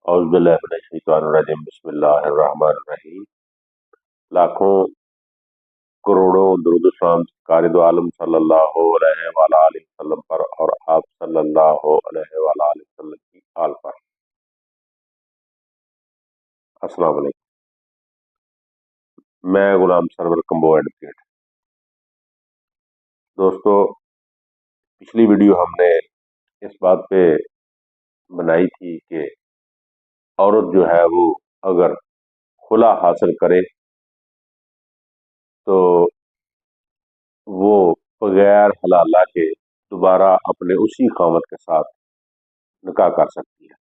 اعوذ باللہ من الشیطان الرجیم بسم اللہ الرحمن الرحیم۔ لاکھوں کروڑوں درود و سلام سرکار دو عالم صلی اللہ علیہ وآلہ وسلم پر اور آپ صلی اللہ علیہ وآلہ وسلم کی آل پر۔ السلام علیکم، میں غلام سرور کمبو ایڈوکیٹ۔ دوستو، پچھلی ویڈیو ہم نے اس بات پہ بنائی تھی کہ عورت جو ہے وہ اگر خلا حاصل کرے تو وہ بغیر حلالہ کے دوبارہ اپنے اسی خاوند کے ساتھ نکاح کر سکتی ہے۔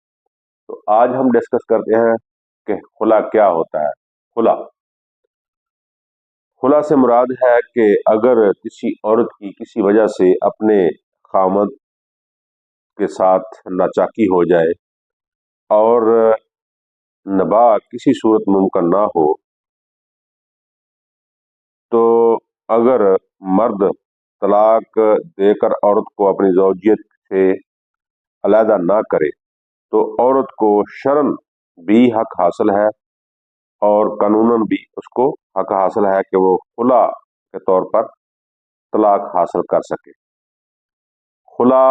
تو آج ہم ڈسکس کرتے ہیں کہ خلا کیا ہوتا ہے۔ خلا سے مراد ہے کہ اگر کسی عورت کی کسی وجہ سے اپنے خاوند کے ساتھ ناچاکی ہو جائے اور نباہ کسی صورت ممکن نہ ہو، تو اگر مرد طلاق دے کر عورت کو اپنی زوجیت سے علیحدہ نہ کرے تو عورت کو شرعاً بھی حق حاصل ہے اور قانوناً بھی اس کو حق حاصل ہے کہ وہ خلا کے طور پر طلاق حاصل کر سکے۔ خلا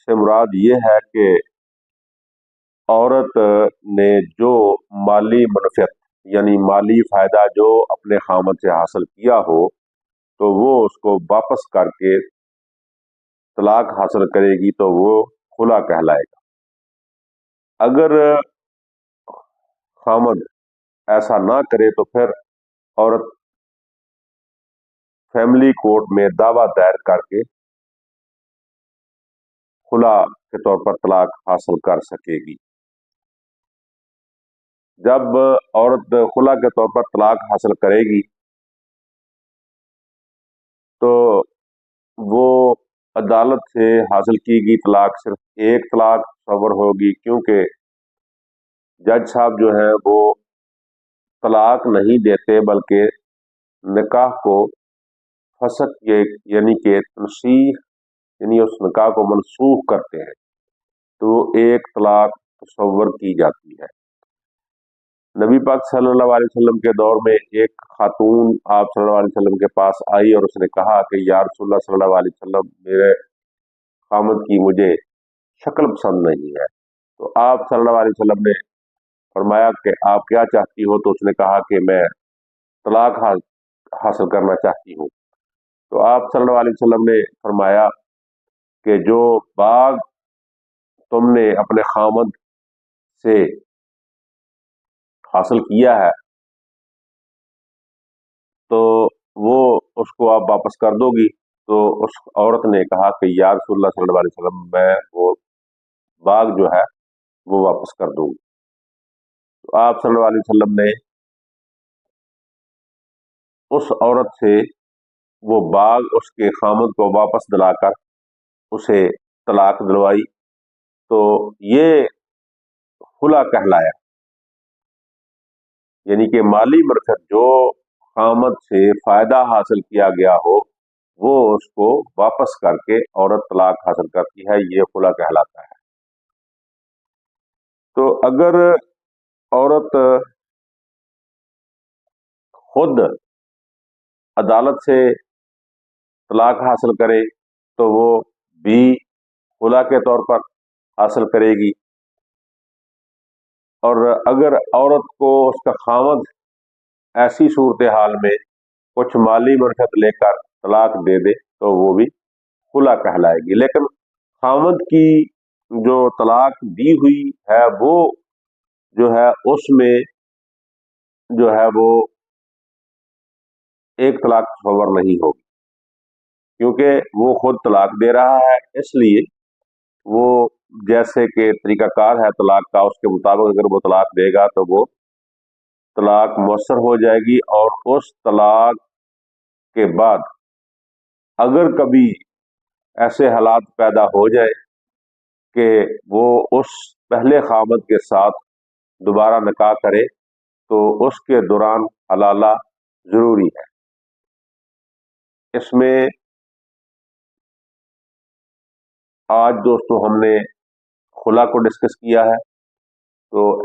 سے مراد یہ ہے کہ عورت نے جو مالی منفعت یعنی مالی فائدہ جو اپنے خاوند سے حاصل کیا ہو تو وہ اس کو واپس کر کے طلاق حاصل کرے گی تو وہ خلا کہلائے گا۔ اگر خاوند ایسا نہ کرے تو پھر عورت فیملی کورٹ میں دعویٰ دائر کر کے خلا کے طور پر طلاق حاصل کر سکے گی۔ جب عورت خلا کے طور پر طلاق حاصل کرے گی تو وہ عدالت سے حاصل کی گئی طلاق صرف ایک طلاق تصور ہوگی، کیونکہ جج صاحب جو ہیں وہ طلاق نہیں دیتے بلکہ نکاح کو فسخ یعنی کہ تنسیخ یعنی اس نکاح کو منسوخ کرتے ہیں، تو ایک طلاق تصور کی جاتی ہے۔ نبی پاک صلی اللہ علیہ وسلم کے دور میں ایک خاتون آپ صلی اللہ علیہ وسلم کے پاس آئی اور اس نے کہا کہ یا رسول اللہ صلی اللہ علیہ وسلم، میرے خاوند کی مجھے شکل پسند نہیں ہے۔ تو آپ صلی اللہ علیہ وسلم نے فرمایا کہ آپ کیا چاہتی ہو؟ تو اس نے کہا کہ میں طلاق حاصل کرنا چاہتی ہوں۔ تو آپ صلی اللہ علیہ وسلم نے فرمایا کہ جو باغ تم نے اپنے خاوند سے حاصل کیا ہے تو وہ اس کو آپ واپس کر دو گی؟ تو اس عورت نے کہا کہ یا رسول اللہ صلی اللہ علیہ وسلم، میں وہ باغ جو ہے وہ واپس کر دوں گی۔ تو آپ صلی اللہ علیہ وسلم نے اس عورت سے وہ باغ اس کے خاوند کو واپس دلا کر اسے طلاق دلوائی، تو یہ خلا کہلایا۔ یعنی کہ مالی منفعت جو خاوند سے فائدہ حاصل کیا گیا ہو وہ اس کو واپس کر کے عورت طلاق حاصل کرتی ہے، یہ خلا کہلاتا ہے۔ تو اگر عورت خود عدالت سے طلاق حاصل کرے تو وہ بھی خلا کے طور پر حاصل کرے گی، اور اگر عورت کو اس کا خاوند ایسی صورتحال میں کچھ مالی منفعت لے کر طلاق دے دے تو وہ بھی خلا کہلائے گی۔ لیکن خاوند کی جو طلاق دی ہوئی ہے وہ جو ہے اس میں جو ہے وہ ایک طلاق تصور نہیں ہوگی، کیونکہ وہ خود طلاق دے رہا ہے، اس لیے وہ جیسے کہ طریقہ کار ہے طلاق کا اس کے مطابق اگر وہ طلاق دے گا تو وہ طلاق مؤثر ہو جائے گی، اور اس طلاق کے بعد اگر کبھی ایسے حالات پیدا ہو جائے کہ وہ اس پہلے خاوند کے ساتھ دوبارہ نکاح کرے تو اس کے دوران حلالہ ضروری ہے۔ اس میں آج دوستو ہم نے خلا کو ڈسکس کیا ہے، تو